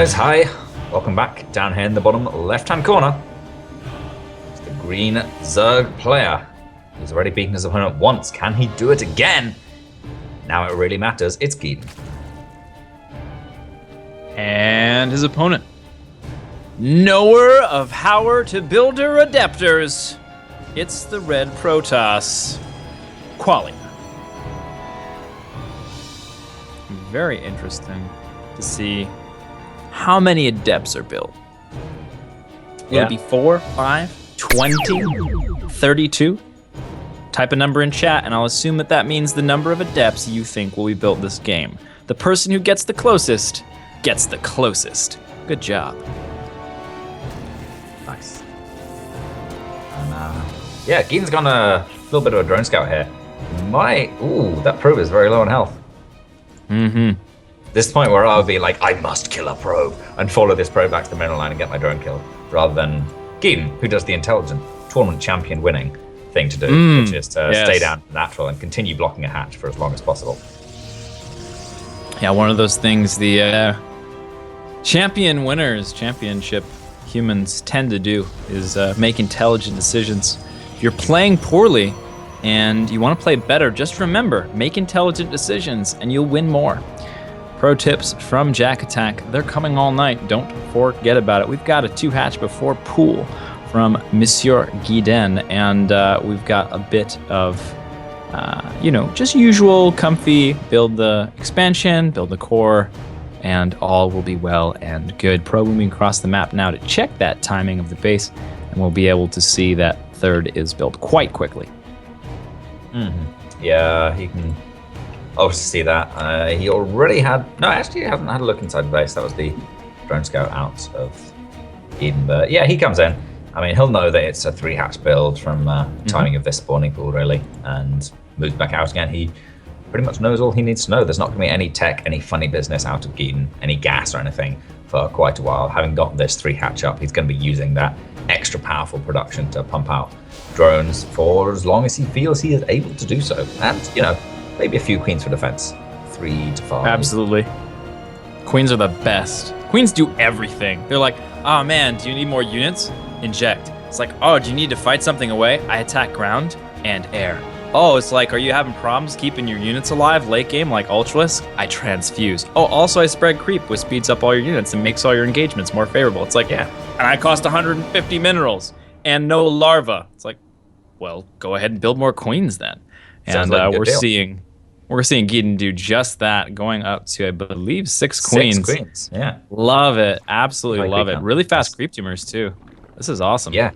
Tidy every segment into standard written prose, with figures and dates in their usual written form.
guys, hi. Welcome back. Down here in the bottom left-hand corner, it's the green Zerg player. He's already beaten his opponent once. Can he do it again? Now it really matters. It's Geeden. And his opponent, knower of Hower to Builder Adepters, it's the red Protoss, Qualia. Very interesting to see how many adepts are built. Will it be 4, 5, 20, 32? Type a number in chat and I'll assume that that means the number of adepts you think will be built this game. The person who gets the closest gets the closest. Good job. Nice. And yeah, Geeden's gone a little bit of a drone scout here. Ooh, that probe is very low on health. Mm-hmm. This point where I would be like, I must kill a probe and follow this probe back to the middle line and get my drone killed, rather than Geeden, who does the intelligent tournament champion winning thing to do, which is to stay down to natural and continue blocking a hatch for as long as possible. Yeah, one of those things the champion winners, championship humans tend to do is make intelligent decisions. If you're playing poorly and you want to play better, just remember, make intelligent decisions and you'll win more. Pro tips from Jack Attack, they're coming all night. Don't forget about it. We've got a 2-hatch before pool from Monsieur Geeden, and we've got a bit of, just usual comfy, build the expansion, build the core, and all will be well and good. Pro moving across the map now to check that timing of the base, and we'll be able to see that third is built quite quickly. Mm-hmm. Yeah, he can obviously see that. He already had, no, actually he hasn't had a look inside the base. That was the drone scout out of Geeden, but yeah, he comes in. I mean, he'll know that it's a 3-hatch build from timing of this spawning pool, really, and moves back out again. He pretty much knows all he needs to know. There's not going to be any tech, any funny business out of Geeden, any gas or anything for quite a while. Having got this 3-hatch up, he's going to be using that extra powerful production to pump out drones for as long as he feels he is able to do so. And, maybe a few queens for defense. 3 to 5. Absolutely. Queens are the best. Queens do everything. They're like, oh man, do you need more units? Inject. It's like, oh, do you need to fight something away? I attack ground and air. Oh, it's like, are you having problems keeping your units alive late game like Ultralisk? I transfuse. Oh, also I spread creep, which speeds up all your units and makes all your engagements more favorable. It's like, yeah, and I cost 150 minerals and no larva. It's like, well, go ahead and build more queens then. And we're seeing Geeden do just that, going up to, I believe, 6 queens. 6 queens, yeah. Love it, absolutely love it. Really fast creep tumors too. This is awesome. Yeah,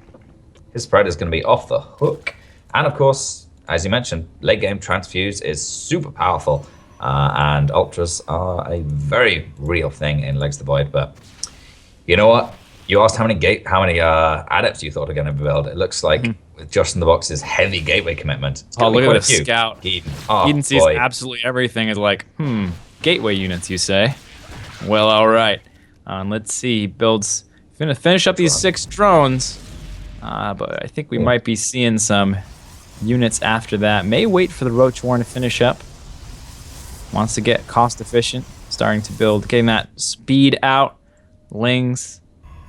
his spread is going to be off the hook. And of course, as you mentioned, late game transfuse is super powerful, and ultras are a very real thing in Legs the Void. But you know what? You asked how many adepts you thought are going to build. It looks like with Josh in the Box's heavy gateway commitment. Oh, look at the scout. Geeden. Geeden sees absolutely everything. Is like, gateway units, you say? Well, all right. Let's see. Builds. Gonna finish up these 6 drones, but I think we might be seeing some units after that. May wait for the Roach Warren to finish up. Wants to get cost efficient, starting to build, getting that speed out, lings,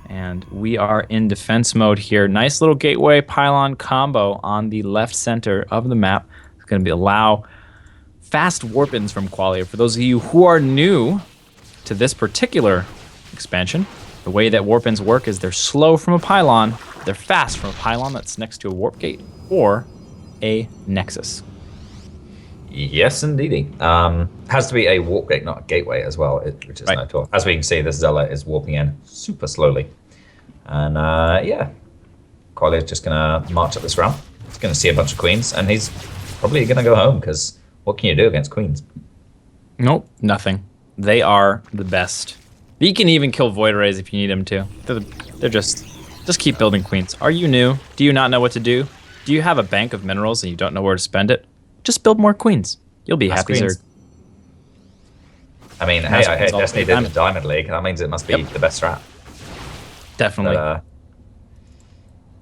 and we are in defense mode here. Nice little gateway pylon combo on the left center of the map. It's gonna allow fast warp-ins from Qualia. For those of you who are new to this particular expansion, the way that warp-ins work is they're slow from a pylon, they're fast from a pylon that's next to a warp gate or a nexus. Yes, indeedy. Has to be a warp gate, not a gateway as well, which is no talk. As we can see, this Zealot is warping in super slowly. And yeah, Qualia's just going to march up this ramp. He's going to see a bunch of queens, and he's probably going to go home, because what can you do against queens? Nope, nothing. They are the best. You can even kill Void Rays if you need them to. They're just keep building queens. Are you new? Do you not know what to do? Do you have a bank of minerals and you don't know where to spend it? Just build more queens. You'll be happy, Zerg. I mean, hey, Destiny did the Diamond League. That means it must be the best strat. Definitely. But,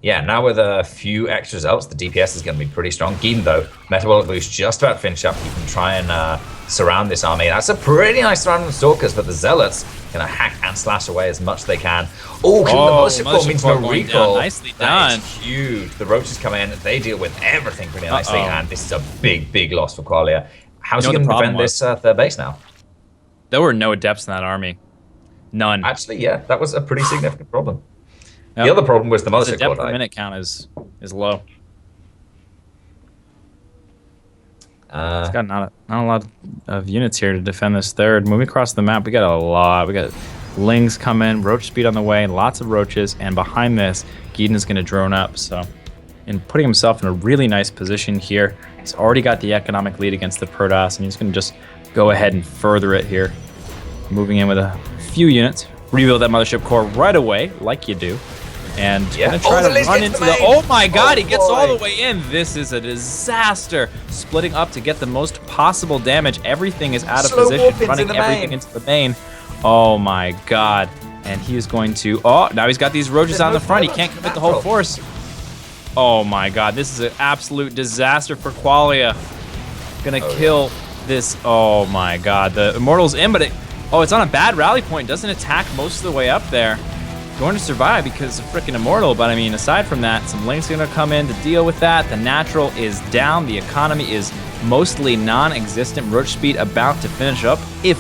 yeah, now with a few extra zealots, the DPS is going to be pretty strong. Geeden, though, Metabolic Boost just about to finish up. You can try and surround this army. That's a pretty nice surround of Stalkers, but the Zealots Gonna hack and slash away as much as they can. Oh, the Mothership Core means no recoil. Nicely That done. is huge. The roaches come in, they deal with everything pretty nicely, and this is a big loss for Qualia. How's he going to defend this third base now? There were no depths in that army. None. Actually, yeah, that was a pretty significant problem. Yep. The other problem was the Mothership Core. The depth per minute count is low. It's got not a lot of units here to defend this third. Moving across the map, we got a lot. We got Lings coming, roach speed on the way, lots of roaches, and behind this, Geeden is going to drone up. So, in putting himself in a really nice position here, he's already got the economic lead against the Protoss, and he's going to just go ahead and further it here. Moving in with a few units, rebuild that Mothership Core right away, like you do. And gonna try to run into the. Oh my God! He gets all the way in. This is a disaster. Splitting up to get the most possible damage. Everything is out of position. Running everything into the main. Oh my God! And he is going to. Oh, now he's got these roaches on the front. He can't commit the whole force. Oh my God! This is an absolute disaster for Qualia. Gonna kill this. Oh my God! The Immortal's in, but it's on a bad rally point. Doesn't attack most of the way up there. Going to survive because of freaking Immortal, but I mean, aside from that, some Lings are going to come in to deal with that. The natural is down. The economy is mostly non-existent. Roach speed about to finish up, if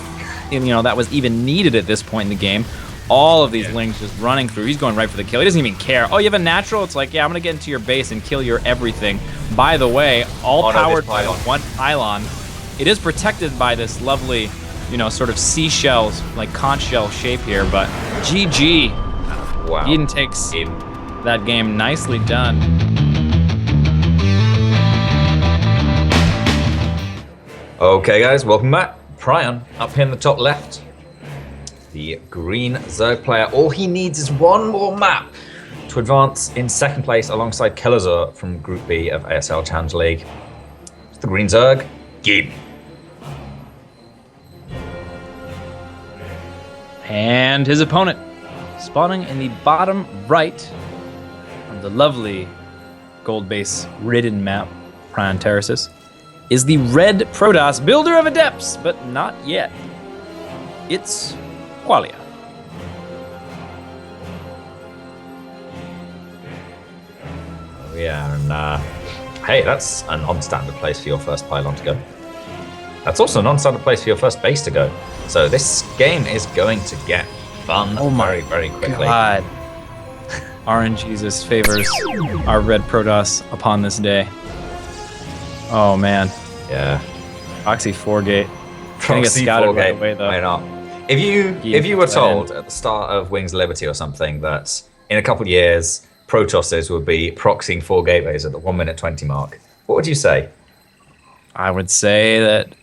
that was even needed at this point in the game. All of these Lings just running through. He's going right for the kill. He doesn't even care. Oh, you have a natural? It's like, yeah, I'm going to get into your base and kill your everything. By the way, all powered by one pylon. It is protected by this lovely, sort of seashells, like conch shell shape here, but GG. Wow. Geeden takes that game. Nicely done. Okay, guys, welcome back. Prion, up here in the top left. The green Zerg player. All he needs is one more map to advance in second place alongside Kelazor from Group B of ASL Challenge League. It's the green Zerg, Geeden. And his opponent, spawning in the bottom right on the lovely gold base ridden map, Prion Terraces, is the red Protoss, builder of Adepts, but not yet. It's Qualia. Yeah, and hey, that's a non-standard place for your first pylon to go. That's also a non-standard place for your first base to go. So this game is going to get fun very quickly. God. RNGesus favors our red Protoss upon this day. Oh man. Yeah. Proxy 4-gate. Proxy get scouted 4-gate. right away though. Why not? If you were told at the start of Wings of Liberty or something that in a couple of years Protosses would be proxying 4 gateways at the 1:20 mark, what would you say? I would say that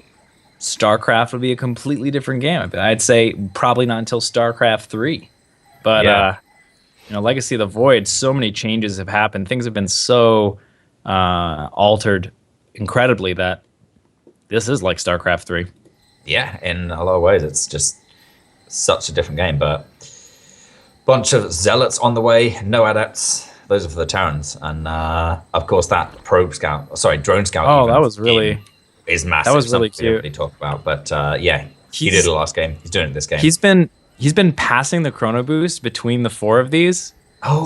StarCraft would be a completely different game. I'd say probably not until StarCraft 3. But Legacy of the Void, so many changes have happened. Things have been so altered incredibly that this is like StarCraft 3. Yeah, in a lot of ways, it's just such a different game. But bunch of zealots on the way, no adepts. Those are for the Terrans, and of course that drone scout. Oh, that was really is massive. That was really cute. We didn't really talk about, but yeah, he did it last game. He's doing it this game. He's been passing the chrono boost between the 4 of these,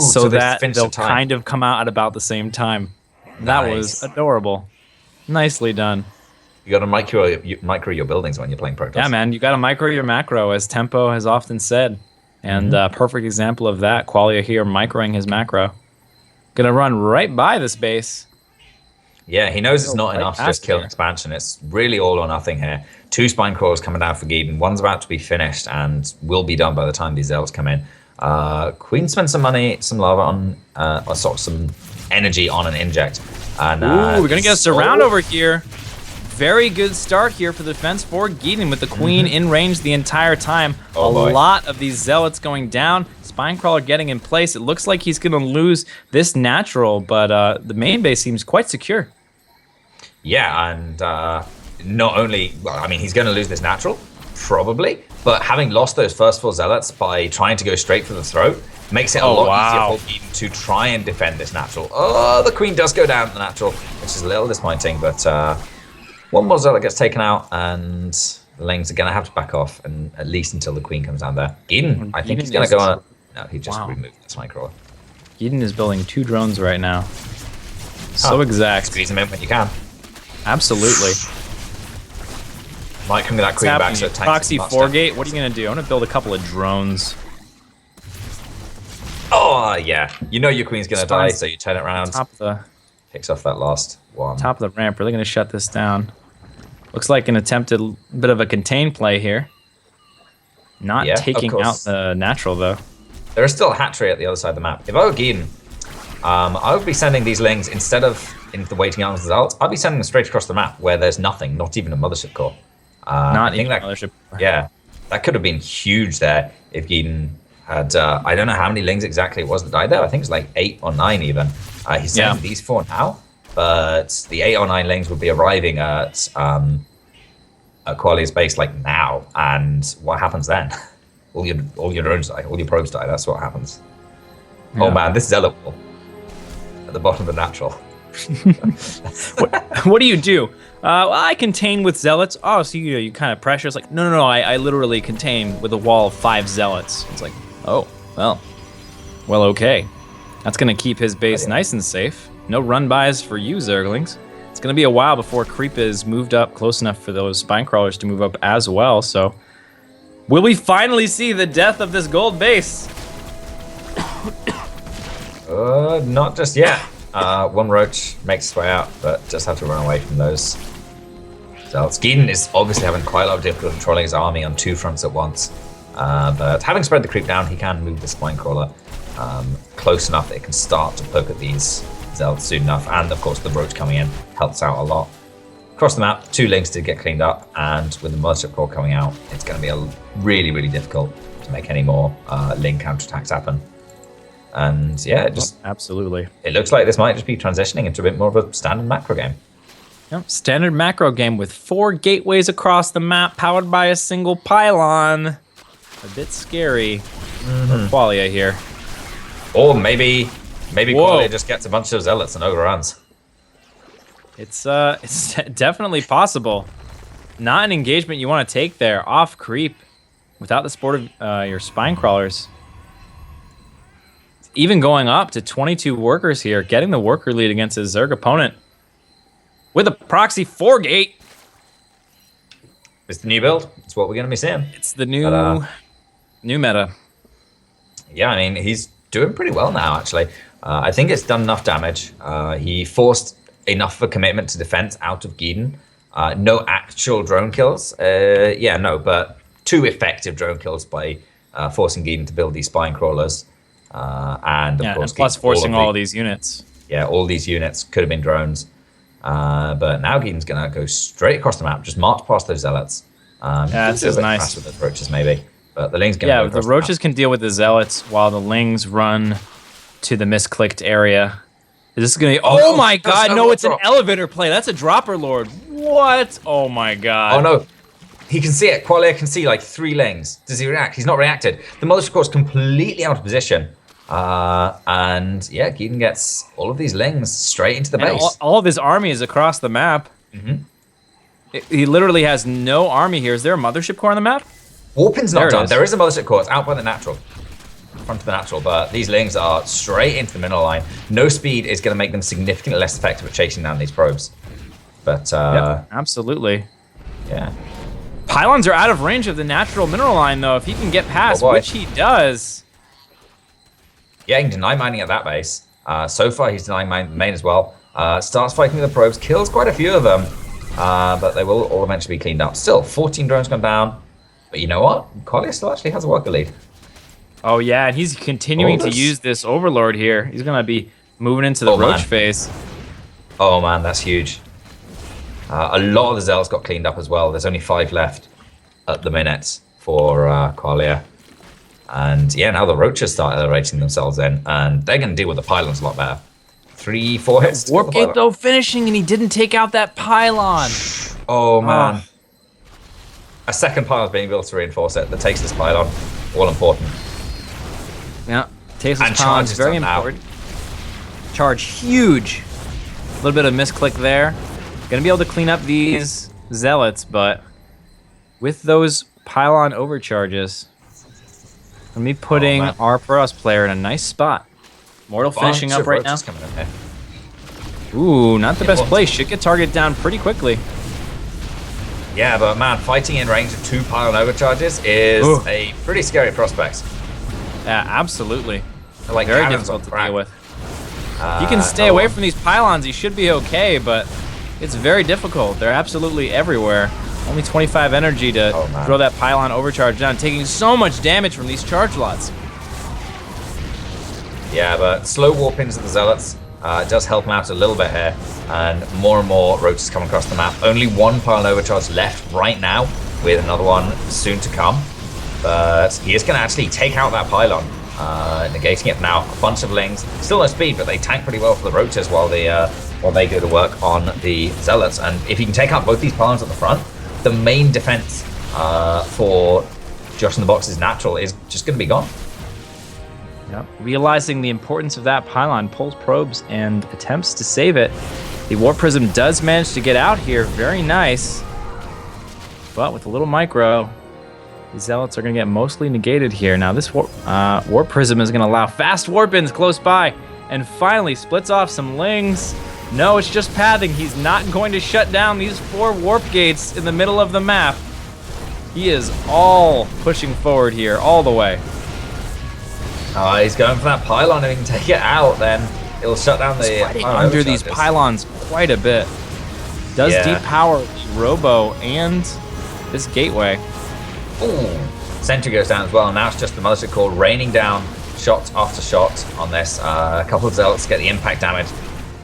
so that they'll kind of come out at about the same time. That was adorable. Nicely done. You got to micro your buildings when you're playing Protoss. Yeah, man, you got to micro your macro, as Tempo has often said. And perfect example of that, Qualia here microing his macro. Gonna run right by this base. Yeah, he knows it's not enough to just kill an expansion. It's really all or nothing here. 2 spine crawls coming down for Geeden. One's about to be finished and will be done by the time these zealots come in. Queen spent some money, some lava on, some energy on an inject. And we're gonna get a surround over here. Very good start here for the defense for Geeden with the Queen in range the entire time. A lot of these zealots going down. Spinecrawler getting in place. It looks like he's going to lose this natural, but the main base seems quite secure. Yeah, and not only, he's going to lose this natural, probably, but having lost those first 4 zealots by trying to go straight for the throat makes it a lot easier for Geeden to try and defend this natural. Oh, the Queen does go down the natural, which is a little disappointing, but one more zealot gets taken out, and Lanes are going to have to back off, and at least until the queen comes down there. Geeden, I think Geeden he's going to go is- on. No, he just Wow. removed the Spinecrawler. Geeden is building 2 drones right now. So exact. Squeeze him in when you can. Absolutely. Might come with that What's queen back, happening? so it tanks Proxy his 4 master. gate? What are you going to do? I'm going to build a couple of drones. Oh, yeah. You know your queen's going to die, Spawns so you turn it around. Top of the Picks off that last one. top of the ramp. Really going to shut this down. Looks like an attempted bit of a contain play here. Not Yeah, of taking out course. the natural though. There is still a hatchery at the other side of the map. If I were Geeden, I would be sending these lings, instead of into the waiting arms of the Zalt, I'd be sending them straight across the map where there's nothing, not even a mothership core. Not I think even that, mothership. yeah, that could have been huge there if Geeden had, I don't know how many lings exactly it was that died there. I think it's like 8 or 9 even. He's sending these 4 now, but the 8 or 9 lings would be arriving at Qualia's base like now, and what happens then? all your drones die, all your probes die. That's what happens. Yeah. Oh man, this zealot wall at the bottom of the natural. What do you do? Well, I contain with zealots. Oh, so you kind of pressure. It's like, no. I literally contain with a wall of 5 zealots. It's like, oh, well, okay. That's gonna keep his base nice and safe. No run-bys for you, Zerglings. It's gonna be a while before creep is moved up close enough for those spine crawlers to move up as well. So, will we finally see the death of this gold base? Not just yet. One roach makes its way out, but just have to run away from those zealots. Geeden is obviously having quite a lot of difficulty controlling his army on 2 fronts at once. But having spread the creep down, he can move the Spinecrawler close enough that it can start to poke at these zealots soon enough. And of course, the roach coming in helps out a lot. Across the map, 2 links did get cleaned up, and with the mothership core coming out, it's going to be really, really difficult to make any more link counterattacks happen. And yeah, Absolutely. it looks like this might just be transitioning into a bit more of a standard macro game. Yep, standard macro game with 4 gateways across the map, powered by a single pylon. A bit scary for Qualia here. Or maybe Whoa. Qualia just gets a bunch of zealots and overruns. It's definitely possible. Not an engagement you want to take there. Off creep, without the support of your spine crawlers. Even going up to 22 workers here, getting the worker lead against his Zerg opponent with a proxy 4 gate. It's the new build. It's what we're going to be seeing. It's the new new meta. Yeah, I mean, he's doing pretty well now, actually. I think it's done enough damage. He forced enough of a commitment to defense out of Geeden. No actual drone kills. But 2 effective drone kills by forcing Geeden to build these spine crawlers. And of course, and plus forcing all these units. Yeah, all these units could have been drones. But now Geeden's going to go straight across the map, just march past those zealots. That's a bit nice. faster with those roaches, maybe. But the ling's going to go Yeah, the across roaches can deal with the zealots while the lings run to the misclicked area. Is this gonna be? Oh my god! No, it's an elevator play. That's a dropper lord. What? Oh my god! Oh no, he can see it. Qualia can see like 3 lings. Does he react? He's not reacted. The mothership core is completely out of position. And yeah, Geeden gets all of these lings straight into the And base. all of his army is across the map. He literally has no army here. Is there a mothership core on the map? Warping's There not it done. is. There is a mothership core. It's out by the natural. Front of the natural, but these lings are straight into the mineral line. No speed is going to make them significantly less effective at chasing down these probes. But Yep, absolutely. yeah. Pylons are out of range of the natural mineral line, though. If he can get past, Oh boy. which he does. Yeah, he can deny mining at that base. So far, he's denying main as well. Starts fighting with the probes, kills quite a few of them, but they will all eventually be cleaned up. Still, 14 drones gone down. But you know what? Qualia still actually has a worker lead. Oh yeah, and he's continuing to this- use this overlord here. He's gonna be moving into the Oh, roach man. phase. Oh man, that's huge. A lot of the zealots got cleaned up as well. There's only 5 left at the minute for Qualia. And yeah, now the roaches start elevating themselves in, and they're going to deal with the pylons a lot better. 3-4 hits. to kill Warp the gate pylon. though finishing, and he didn't take out that pylon. Oh man. A second pylon's being built to reinforce it. That takes this pylon. All important. Yeah, Tasteless And pylon charge is is very done now. important. Charge huge. A little bit of misclick there. Gonna be able to clean up these zealots, but with those pylon overcharges, and me putting man. our Protoss player in a nice spot. Mortal finishing Bunch up of right now. roaches coming in here. Ooh, not the best well- place. Should get targeted down pretty quickly. Yeah, but man, fighting in range of 2 pylon overcharges is Ooh. a pretty scary prospect. Yeah, absolutely. They're like Very cannons difficult on to crack. deal with. If you can stay no away one- from these pylons, you should be okay, but it's very difficult. They're absolutely everywhere. Only 25 energy to Oh, man. throw that pylon overcharge down, taking so much damage from these charge lots. Yeah, but slow warp into the Zealots does help him out a little bit here, and more roaches come across the map. Only 1 pylon overcharge left right now, with another one soon to come. But he is going to actually take out that pylon, negating it now. A bunch of lings, still no speed, but they tank pretty well for the roaches while they go to work on the Zealots. And if you can take out both these pylons at the front, the main defense for Josh in the Box's natural is just going to be gone. Yep. Realizing the importance of that pylon, pulls probes and attempts to save it. The Warp Prism does manage to get out here. Very nice. But with a little micro, the Zealots are going to get mostly negated here. Now this Warp Prism is going to allow fast warp-ins close by. And finally splits off some lings. No, it's just pathing. He's not going to shut down these 4 warp gates in the middle of the map. He is all pushing forward here, all the way. He's going for that pylon. If he can take it out, then it'll shut down the Fighting pylon under these overcharges. pylons quite a bit. Does Yeah. depower the Robo and this gateway. Ooh. Sentry goes down as well. Now it's just the Mothership Core raining down shot after shot on this. A couple of Zealots get the impact damage,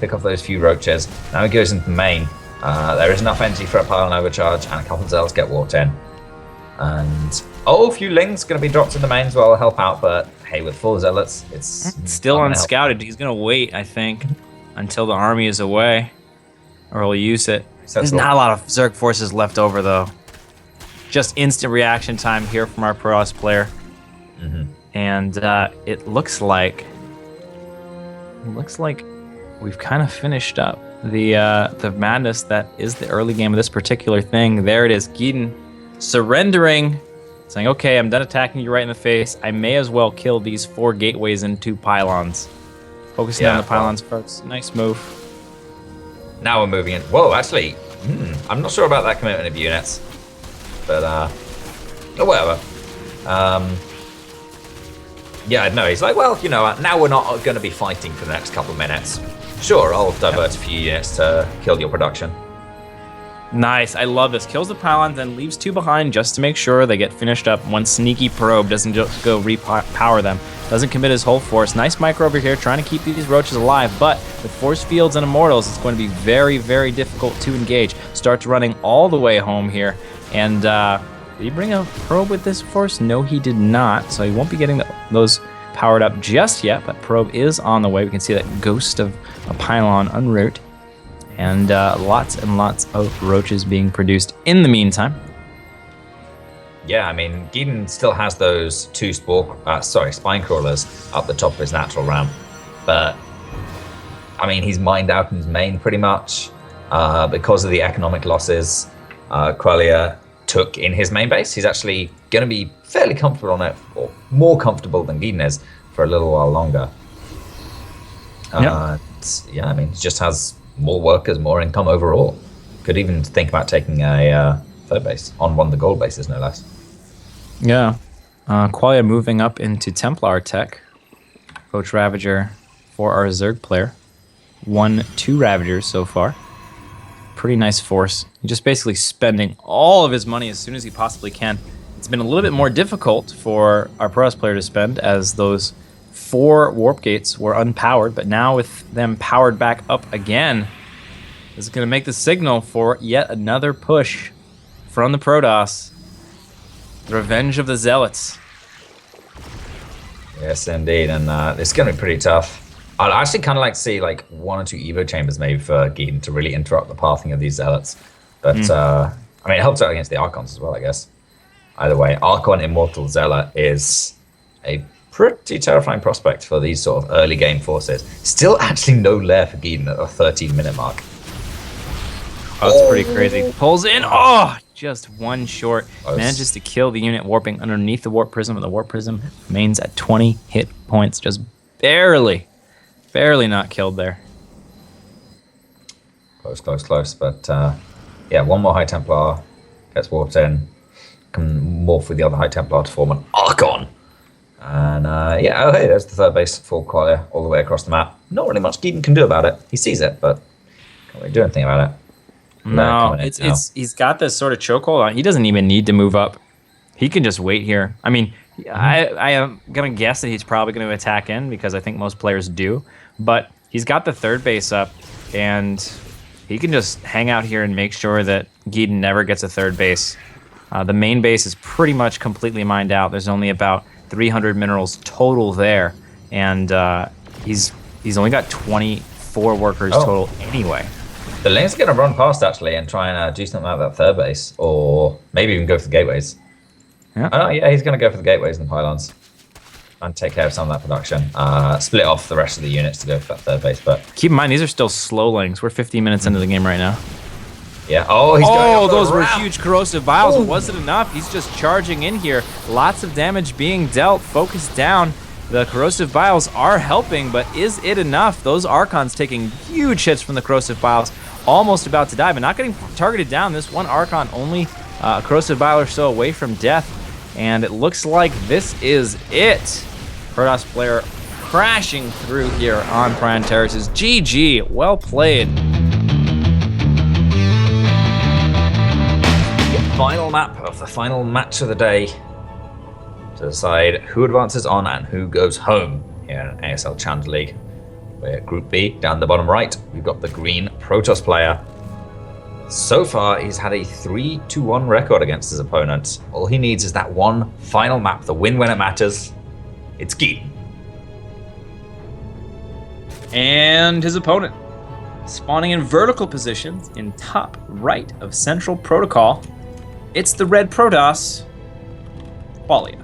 pick off those few roaches. Now he goes into the main. There is enough energy for a pylon overcharge, and a couple of Zealots get warped in. And a few lings going to be dropped in the main as well to help out, but hey, with full Zealots, it's Still not gonna help. unscouted. He's going to wait, I think, until the army is away, or he'll use it. There's cool. not a lot of Zerg forces left over, though. Just instant reaction time here from our Protoss player. And it looks like we've kind of finished up the madness that is the early game of this particular thing. There it is, Geeden surrendering, saying, okay, I'm done attacking you right in the face. I may as well kill these 4 gateways and 2 pylons. Focusing on the pylons first. Nice move. Now we're moving in. Whoa, actually, I'm not sure about that commitment of units, but whatever. Yeah, no, he's like, well, you know, now we're not going to be fighting for the next couple of minutes. Sure, I'll divert a few units to kill your production. Nice, I love this. Kills the pylons, then leaves 2 behind just to make sure they get finished up. One sneaky probe doesn't just go repower them. Doesn't commit his whole force. Nice micro over here, trying to keep these roaches alive, but with force fields and immortals, it's going to be very, very difficult to engage. Starts running all the way home here, and did he bring a probe with this force? No, he did not, so he won't be getting those powered up just yet, but probe is on the way. We can see that ghost of a pylon en route. And lots and lots of roaches being produced in the meantime. Yeah, I mean, Geeden still has those 2 spine crawlers up the top of his natural ramp, but I mean, he's mined out in his main pretty much because of the economic losses Qualia took in his main base. He's actually going to be fairly comfortable on it, or more comfortable than Geeden is for a little while longer. Yeah, I mean, he just has more workers, more income overall. Could even think about taking a 3rd base on one of the gold bases, no less. Yeah. Qualia moving up into Templar tech. Coach Ravager for our Zerg player. 1-2 Ravagers so far. Pretty nice force. He's just basically spending all of his money as soon as he possibly can. It's been a little bit more difficult for our Protoss player to spend, as those 4 warp gates were unpowered, but now with them powered back up again, this is going to make the signal for yet another push from the Protoss. The revenge of the Zealots. Yes, indeed, and it's going to be pretty tough. I'd actually kind of like to see like 1 or 2 Evo chambers maybe for Geeden to really interrupt the pathing of these Zealots. But I mean, it helps out against the Archons as well, I guess. Either way, Archon Immortal Zealot is a pretty terrifying prospect for these sort of early game forces. Still actually no lair for Geeden at a 13-minute mark. Oh, that's pretty crazy. Pulls in. Oh, just one short. Close. Manages to kill the unit warping underneath the warp prism, and the warp prism remains at 20 hit points. Just barely not killed there. Close. But yeah, one more High Templar gets warped in. Can morph with the other High Templar to form an Archon. And yeah, oh hey, there's the third base for Qualia all the way across the map. Not really much Geeden can do about it. He sees it, but can't really do anything about it. No, he's got this sort of chokehold on. He doesn't even need to move up. He can just wait here. I mean, I am gonna guess that he's probably gonna attack in because I think most players do. But he's got the third base up, and he can just hang out here and make sure that Geeden never gets a third base. The main base is pretty much completely mined out. There's only about 300 minerals total there, and he's only got 24 workers total anyway. The lane's going to run past actually and try and do something about that third base, or maybe even go for the gateways. Yeah. Oh yeah, he's going to go for the gateways and the pylons and take care of some of that production. Split off the rest of the units to go for that third base, but keep in mind these are still slow lanes. We're 15 minutes into the game right now. Yeah. Oh, he's going those were huge corrosive vials. Was it enough? He's just charging in here. Lots of damage being dealt. Focus down. The corrosive vials are helping, but is it enough? Those Archons taking huge hits from the corrosive vials. Almost about to die, but not getting targeted down. This one Archon only a corrosive vial or so away from death. And it looks like this is it. Protoss player crashing through here on Prion Terraces. GG. Well played. Final map of the final match of the day to decide who advances on and who goes home here in ASL Challenger League. We're at Group B, down the bottom right, we've got the green Protoss player. So far, he's had a 3-1 record against his opponent. All he needs is that one final map, the win when it matters. It's Geeden. And his opponent, spawning in vertical positions in top right of Central Protocol. It's the red Protoss, Qualia.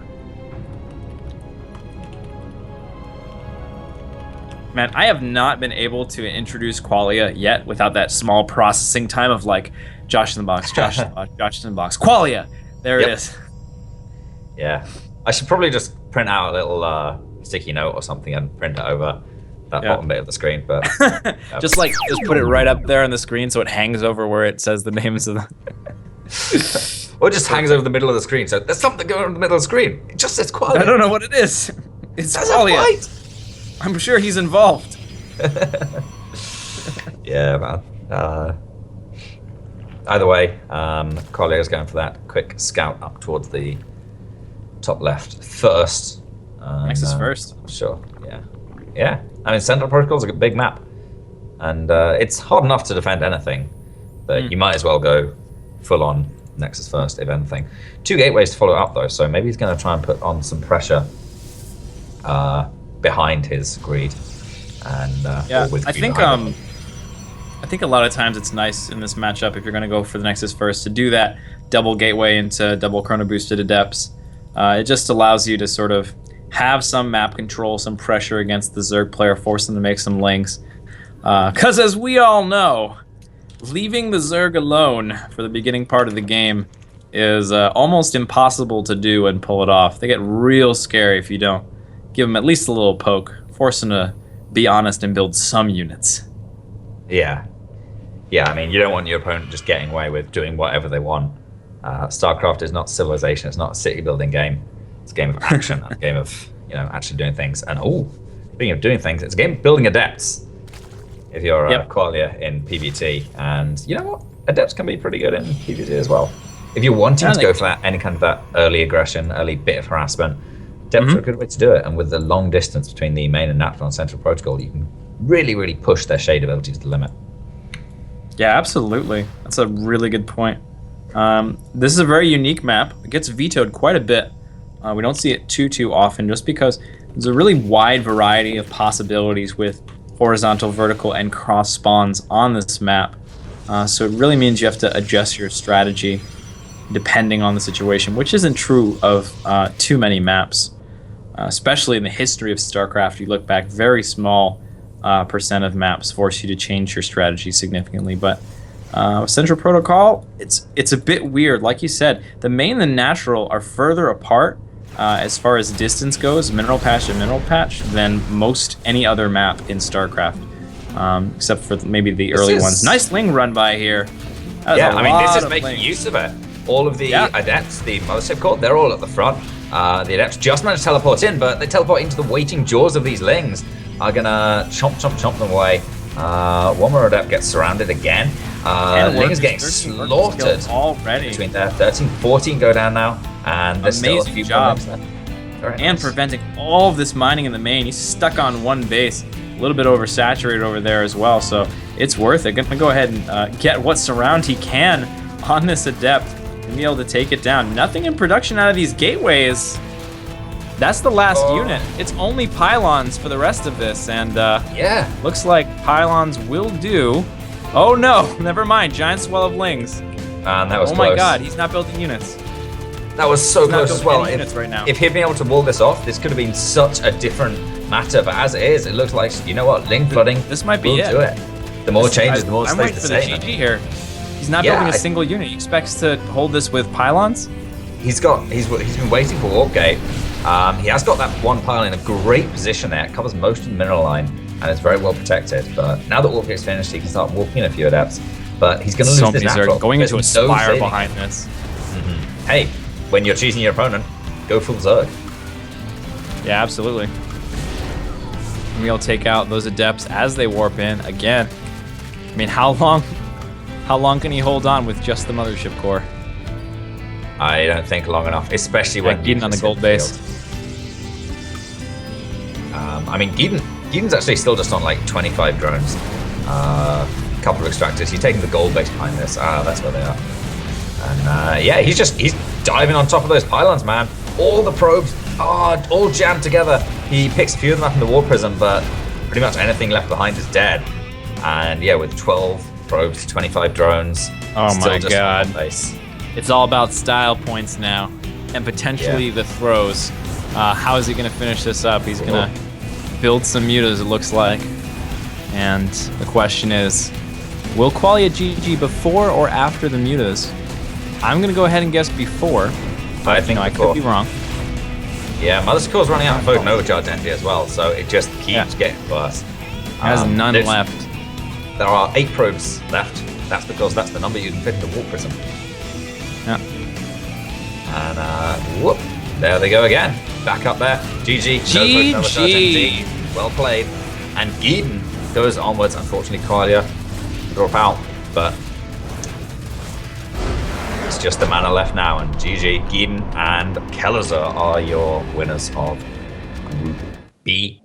Man, I have not been able to introduce Qualia yet without that small processing time of like, Josh in the box, Josh in the box, Josh in the box. Qualia! There it is. Yeah. I should probably just print out a little sticky note or something and print it over that bottom bit of the screen. But just put it right up there on the screen so it hangs over where it says the names of the... Or it just hangs over the middle of the screen. So there's something going on in the middle of the screen. It just says Qualia. I don't know what it is. It's Qualia. I'm sure he's involved. Yeah, man. Either way, Qualia is going for that quick scout up towards the top left first. Nexus first. Sure, yeah. Yeah, I mean, Central Protocol's a big map. And it's hard enough to defend anything. But you might as well go full on Nexus first, if anything. 2 gateways to follow up, though, so maybe he's going to try and put on some pressure behind his greed. And yeah, I think a lot of times it's nice in this matchup if you're going to go for the Nexus first to do that double gateway into double chrono boosted adepts. It just allows you to sort of have some map control, some pressure against the Zerg player, force them to make some links. Because as we all know, leaving the Zerg alone for the beginning part of the game is almost impossible to do and pull it off. They get real scary if you don't give them at least a little poke, force them to be honest and build some units. Yeah. Yeah, I mean, you don't want your opponent just getting away with doing whatever they want. StarCraft is not Civilization, it's not a city building game. It's a game of action, a game of, actually doing things. And speaking of doing things, it's a game of building adepts. If you're Qualia in PvT, and you know what? Adepts can be pretty good in PvT as well. If you're wanting to go for any kind of that early aggression, early bit of harassment, adepts are a good way to do it. And with the long distance between the main and natural and central protocol, you can really, really push their shade ability to the limit. Yeah, absolutely. That's a really good point. This is a very unique map. It gets vetoed quite a bit. We don't see it too often just because there's a really wide variety of possibilities with horizontal, vertical, and cross spawns on this map. So it really means you have to adjust your strategy depending on the situation, which isn't true of too many maps. Especially in the history of StarCraft, you look back, very small percent of maps force you to change your strategy significantly. But Central Protocol, it's a bit weird. Like you said, the main and the natural are further apart as far as distance goes, mineral patch to mineral patch, than most any other map in StarCraft, except for maybe the early ones. Nice Ling run by here. Yeah, I mean, this is making use of it. All of the Adepts, the Mothership Core, they're all at the front. The Adepts just managed to teleport in, but they teleport into the waiting jaws of these Lings. Are gonna chomp them away. One more Adept gets surrounded again. Ling is getting slaughtered already. Between there, 13, 14 go down now, and there's still a few job. left. And preventing all of this mining in the main. He's stuck on one base, a little bit oversaturated over there as well. So it's worth it. Gonna go ahead and get what surround he can on this Adept and be able to take it down. Nothing in production out of these gateways. That's the last unit. It's only pylons for the rest of this, and yeah, looks like pylons will do. Oh no, never mind. Giant swell of Lings. And that was close. My god, he's not building units. That was so close as well. If he'd been able to wall this off, this could have been such a different matter. But as it is, it looks like, you know what, Ling flooding. This might be do it. The more changes, the more it stays the same. I'm waiting for the GG here. He's not building a single unit. He expects to hold this with pylons. He's been waiting for Warp Gate. He has got that one pylon in a great position there. It covers most of the mineral line and it's very well protected. But now that Warp Gate's finished, he can start walking in a few Adepts. But he's going to lose this natural. Going into a spire behind this. Hey, when you're choosing your opponent, go full Zerg. Yeah, absolutely. And we'll take out those Adepts as they warp in again. I mean, how long can he hold on with just the Mothership Core? I don't think long enough, especially when Geeden on the gold base. I mean, Geeden's actually still just on like 25 drones. A couple of extractors. He's taking the gold base behind this. That's where they are. And yeah, he's diving on top of those pylons, man. All the probes are all jammed together. He picks a few of them up in the War Prism, but pretty much anything left behind is dead. And yeah, with 12 probes, 25 drones. Oh my god. Base. It's all about style points now, and potentially the throws. How is he going to finish this up? He's going to build some mutas, it looks like. And the question is, will Qualia GG before or after the mutas? I'm going to go ahead and guess before. I think I could be wrong. Yeah, Mothership Core's running out of Food Nova Charge energy as well, so it just keeps getting worse. Has none left. There are 8 probes left. That's because that's the number you can fit in the Warp Prism. Yeah. And whoop, there they go again. Back up there. GG. GG. Well played. And Geeden goes onwards. Unfortunately, Qualia drop out, but it's just the mana left now. And GG, Geeden and Kelazar are your winners of Group B.